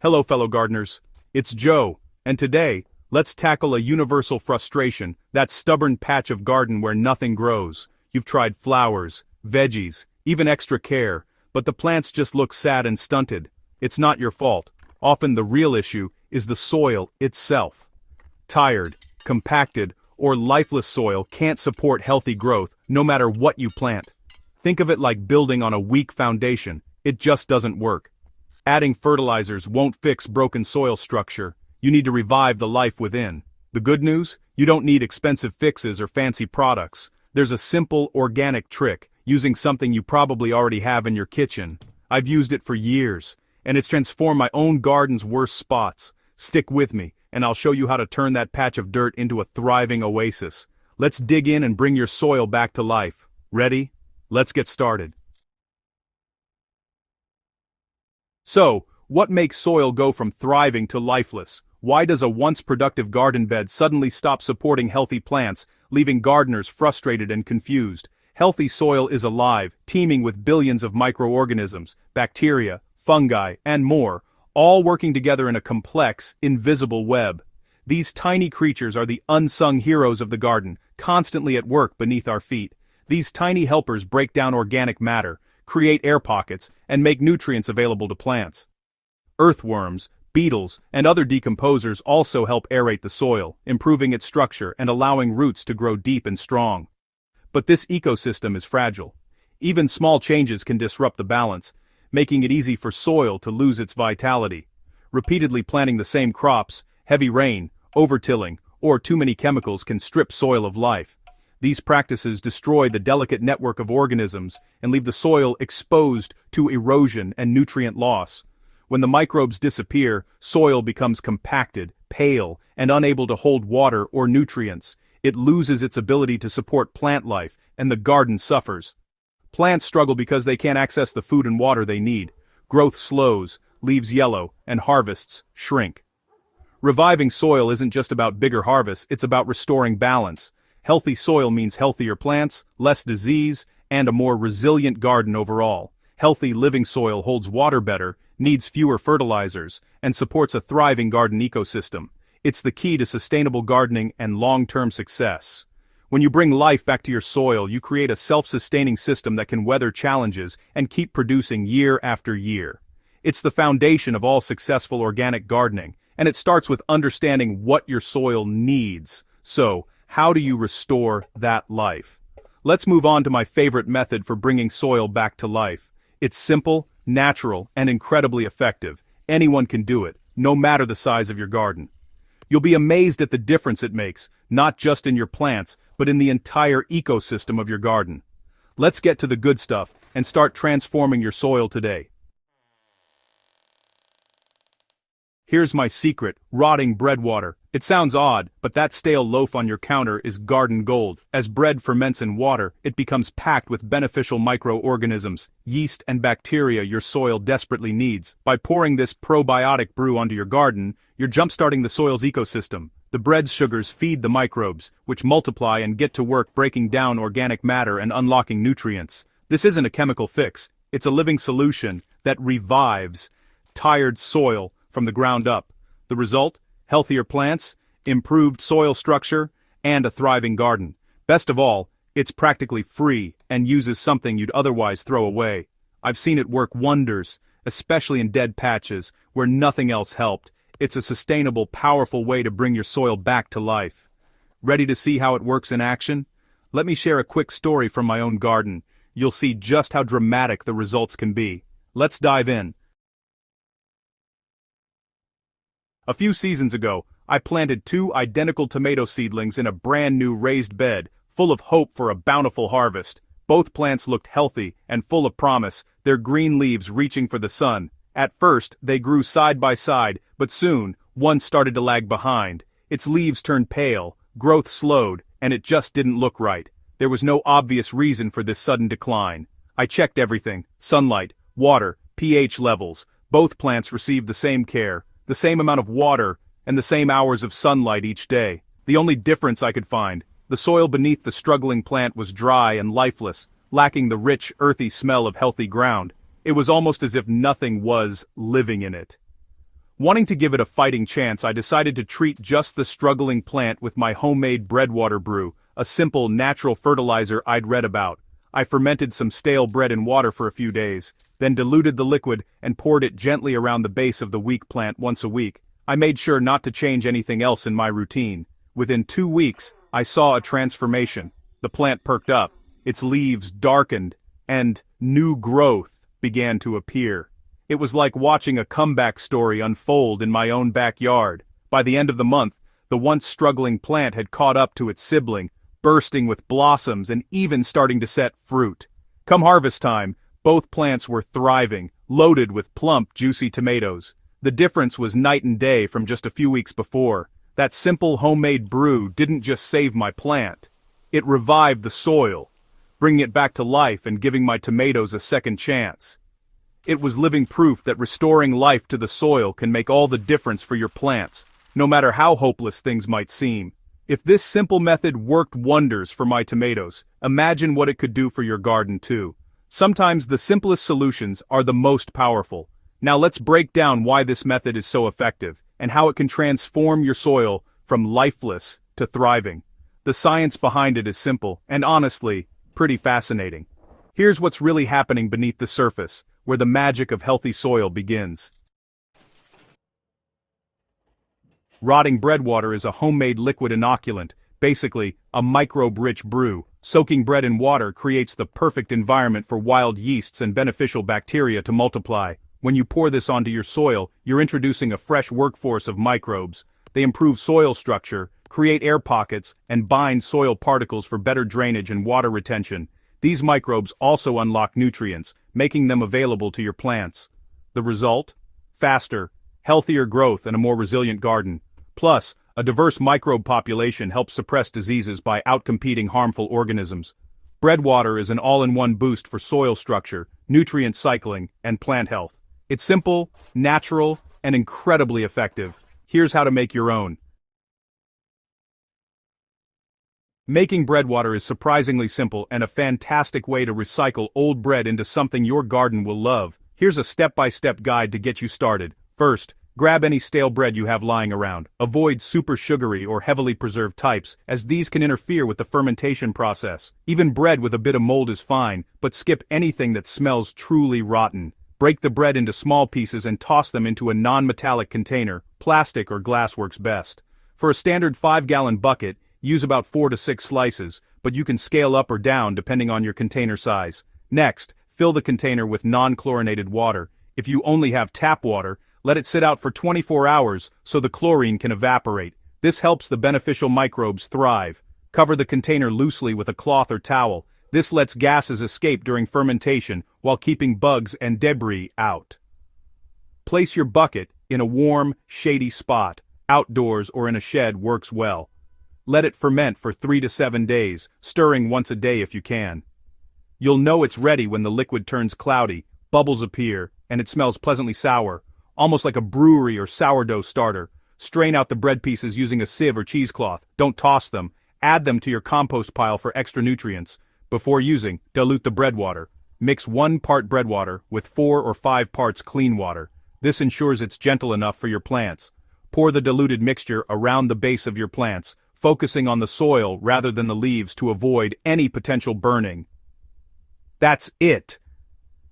Hello fellow gardeners, it's Joe, and today, let's tackle a universal frustration, that stubborn patch of garden where nothing grows. You've tried flowers, veggies, even extra care, but the plants just look sad and stunted. It's not your fault. Often the real issue is the soil itself. Tired, compacted, or lifeless soil can't support healthy growth no matter what you plant. Think of it like building on a weak foundation. It just doesn't work. Adding fertilizers won't fix broken soil structure. You need to revive the life within. The good news? You don't need expensive fixes or fancy products. There's a simple, organic trick, using something you probably already have in your kitchen. I've used it for years, and it's transformed my own garden's worst spots. Stick with me, and I'll show you how to turn that patch of dirt into a thriving oasis. Let's dig in and bring your soil back to life. Ready? Let's get started. So, what makes soil go from thriving to lifeless? Why does a once productive garden bed suddenly stop supporting healthy plants, leaving gardeners frustrated and confused? Healthy soil is alive, teeming with billions of microorganisms, bacteria, fungi, and more, all working together in a complex, invisible web. These tiny creatures are the unsung heroes of the garden, constantly at work beneath our feet. These tiny helpers break down organic matter, create air pockets, and make nutrients available to plants. Earthworms, beetles, and other decomposers also help aerate the soil, improving its structure and allowing roots to grow deep and strong. But this ecosystem is fragile. Even small changes can disrupt the balance, making it easy for soil to lose its vitality. Repeatedly planting the same crops, heavy rain, over-tilling, or too many chemicals can strip soil of life. These practices destroy the delicate network of organisms and leave the soil exposed to erosion and nutrient loss. When the microbes disappear, soil becomes compacted, pale, and unable to hold water or nutrients. It loses its ability to support plant life, and the garden suffers. Plants struggle because they can't access the food and water they need. Growth slows, leaves yellow, and harvests shrink. Reviving soil isn't just about bigger harvests, it's about restoring balance. Healthy soil means healthier plants, less disease, and a more resilient garden overall. Healthy living soil holds water better, needs fewer fertilizers, and supports a thriving garden ecosystem. It's the key to sustainable gardening and long-term success. When you bring life back to your soil, you create a self-sustaining system that can weather challenges and keep producing year after year. It's the foundation of all successful organic gardening, and it starts with understanding what your soil needs. So, how do you restore that life? Let's move on to my favorite method for bringing soil back to life. It's simple, natural, and incredibly effective. Anyone can do it, no matter the size of your garden. You'll be amazed at the difference it makes, not just in your plants, but in the entire ecosystem of your garden. Let's get to the good stuff and start transforming your soil today. Here's my secret, rotting bread water. It sounds odd, but that stale loaf on your counter is garden gold. As bread ferments in water, it becomes packed with beneficial microorganisms, yeast and bacteria your soil desperately needs. By pouring this probiotic brew onto your garden, you're jump-starting the soil's ecosystem. The bread's sugars feed the microbes, which multiply and get to work breaking down organic matter and unlocking nutrients. This isn't a chemical fix, it's a living solution that revives tired soil from the ground up. The result? Healthier plants, improved soil structure, and a thriving garden. Best of all, it's practically free and uses something you'd otherwise throw away. I've seen it work wonders, especially in dead patches where nothing else helped. It's a sustainable, powerful way to bring your soil back to life. Ready to see how it works in action? Let me share a quick story from my own garden. You'll see just how dramatic the results can be. Let's dive in. A few seasons ago, I planted 2 identical tomato seedlings in a brand new raised bed, full of hope for a bountiful harvest. Both plants looked healthy and full of promise, their green leaves reaching for the sun. At first, they grew side by side, but soon, one started to lag behind. Its leaves turned pale, growth slowed, and it just didn't look right. There was no obvious reason for this sudden decline. I checked everything: sunlight, water, pH levels. Both plants received the same care, the same amount of water, and the same hours of sunlight each day. The only difference I could find: the soil beneath the struggling plant was dry and lifeless, lacking the rich, earthy smell of healthy ground. It was almost as if nothing was living in it. Wanting to give it a fighting chance, I decided to treat just the struggling plant with my homemade breadwater brew, a simple, natural fertilizer I'd read about. I fermented some stale bread in water for a few days, then diluted the liquid and poured it gently around the base of the weak plant once a week. I made sure not to change anything else in my routine. Within 2 weeks, I saw a transformation. The plant perked up, its leaves darkened, and new growth began to appear. It was like watching a comeback story unfold in my own backyard. By the end of the month, the once struggling plant had caught up to its sibling, bursting with blossoms and even starting to set fruit. Come harvest time, both plants were thriving, loaded with plump, juicy tomatoes. The difference was night and day from just a few weeks before. That simple homemade brew didn't just save my plant. It revived the soil, bringing it back to life and giving my tomatoes a second chance. It was living proof that restoring life to the soil can make all the difference for your plants, no matter how hopeless things might seem. If this simple method worked wonders for my tomatoes, imagine what it could do for your garden too. Sometimes the simplest solutions are the most powerful. Now let's break down why this method is so effective, and how it can transform your soil from lifeless to thriving. The science behind it is simple, and honestly, pretty fascinating. Here's what's really happening beneath the surface, where the magic of healthy soil begins. Rotting bread water is a homemade liquid inoculant, basically, a microbe-rich brew. Soaking bread in water creates the perfect environment for wild yeasts and beneficial bacteria to multiply. When you pour this onto your soil, you're introducing a fresh workforce of microbes. They improve soil structure, create air pockets, and bind soil particles for better drainage and water retention. These microbes also unlock nutrients, making them available to your plants. The result? Faster, healthier growth and a more resilient garden. Plus, a diverse microbe population helps suppress diseases by outcompeting harmful organisms. Breadwater is an all-in-one boost for soil structure, nutrient cycling, and plant health. It's simple, natural, and incredibly effective. Here's how to make your own. Making breadwater is surprisingly simple and a fantastic way to recycle old bread into something your garden will love. Here's a step-by-step guide to get you started. First, grab any stale bread you have lying around. Avoid super sugary or heavily preserved types, as these can interfere with the fermentation process. Even bread with a bit of mold is fine, but skip anything that smells truly rotten. Break the bread into small pieces and toss them into a non-metallic container. Plastic or glass works best. For a standard 5-gallon bucket, use about 4 to 6 slices, but you can scale up or down depending on your container size. Next, fill the container with non-chlorinated water. If you only have tap water, let it sit out for 24 hours so the chlorine can evaporate. This helps the beneficial microbes thrive. Cover the container loosely with a cloth or towel. This lets gases escape during fermentation while keeping bugs and debris out. Place your bucket in a warm, shady spot. Outdoors or in a shed works well. Let it ferment for 3 to 7 days, stirring once a day if you can. You'll know it's ready when the liquid turns cloudy, bubbles appear, and it smells pleasantly sour, almost like a brewery or sourdough starter. Strain out the bread pieces using a sieve or cheesecloth. Don't toss them. Add them to your compost pile for extra nutrients. Before using, dilute the bread water. Mix 1 part bread water with 4 or 5 parts clean water. This ensures it's gentle enough for your plants. Pour the diluted mixture around the base of your plants, focusing on the soil rather than the leaves to avoid any potential burning. That's it!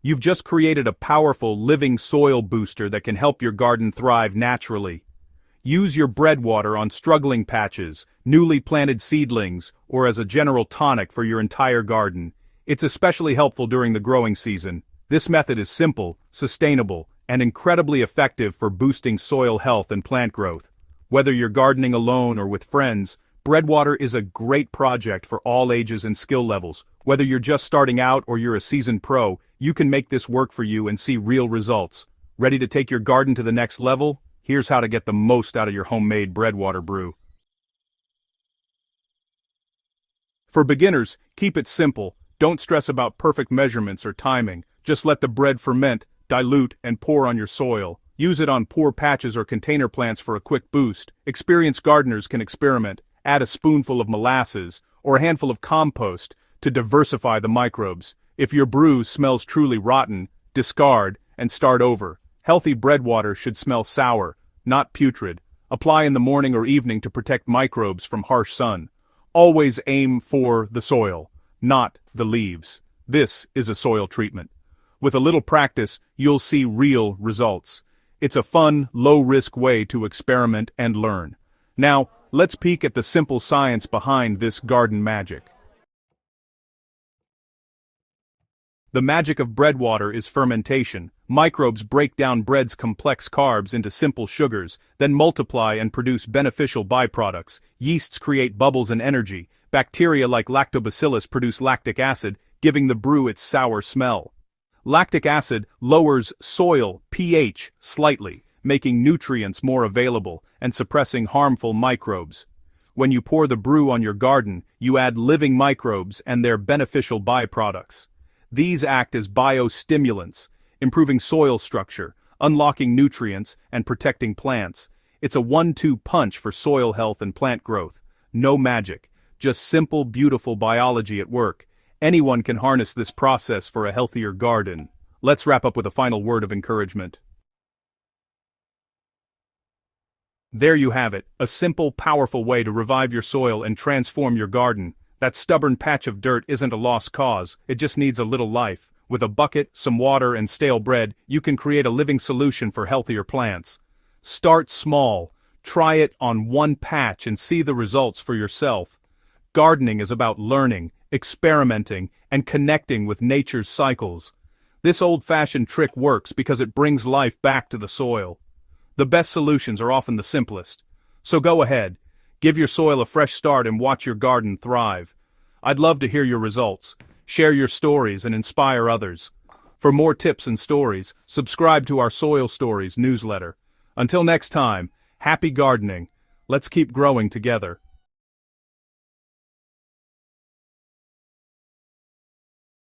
You've just created a powerful living soil booster that can help your garden thrive naturally. Use your breadwater on struggling patches, newly planted seedlings, or as a general tonic for your entire garden. It's especially helpful during the growing season. This method is simple, sustainable, and incredibly effective for boosting soil health and plant growth. Whether you're gardening alone or with friends, breadwater is a great project for all ages and skill levels. Whether you're just starting out or you're a seasoned pro, you can make this work for you and see real results. Ready to take your garden to the next level? Here's how to get the most out of your homemade breadwater brew. For beginners, keep it simple. Don't stress about perfect measurements or timing. Just let the bread ferment, dilute, and pour on your soil. Use it on poor patches or container plants for a quick boost. Experienced gardeners can experiment. Add a spoonful of molasses or a handful of compost to diversify the microbes. If your brew smells truly rotten, discard and start over. Healthy bread water should smell sour, not putrid. Apply in the morning or evening to protect microbes from harsh sun. Always aim for the soil, not the leaves. This is a soil treatment. With a little practice, you'll see real results. It's a fun, low-risk way to experiment and learn. Now, let's peek at the simple science behind this garden magic. The magic of bread water is fermentation. Microbes break down bread's complex carbs into simple sugars, then multiply and produce beneficial byproducts. Yeasts create bubbles and energy. Bacteria like lactobacillus produce lactic acid, giving the brew its sour smell. Lactic acid lowers soil pH slightly, making nutrients more available and suppressing harmful microbes. When you pour the brew on your garden, you add living microbes and their beneficial byproducts. These act as biostimulants, improving soil structure, unlocking nutrients, and protecting plants. It's a 1-2 punch for soil health and plant growth. No magic, just simple, beautiful biology at work. Anyone can harness this process for a healthier garden. Let's wrap up with a final word of encouragement. There you have it, a simple, powerful way to revive your soil and transform your garden. That stubborn patch of dirt isn't a lost cause, it just needs a little life. With a bucket, some water, and stale bread, you can create a living solution for healthier plants. Start small, try it on one patch and see the results for yourself. Gardening is about learning, experimenting, and connecting with nature's cycles. This old-fashioned trick works because it brings life back to the soil. The best solutions are often the simplest. So go ahead, give your soil a fresh start and watch your garden thrive. I'd love to hear your results. Share your stories and inspire others. For more tips and stories, subscribe to our Soil Stories newsletter. Until next time, happy gardening. Let's keep growing together.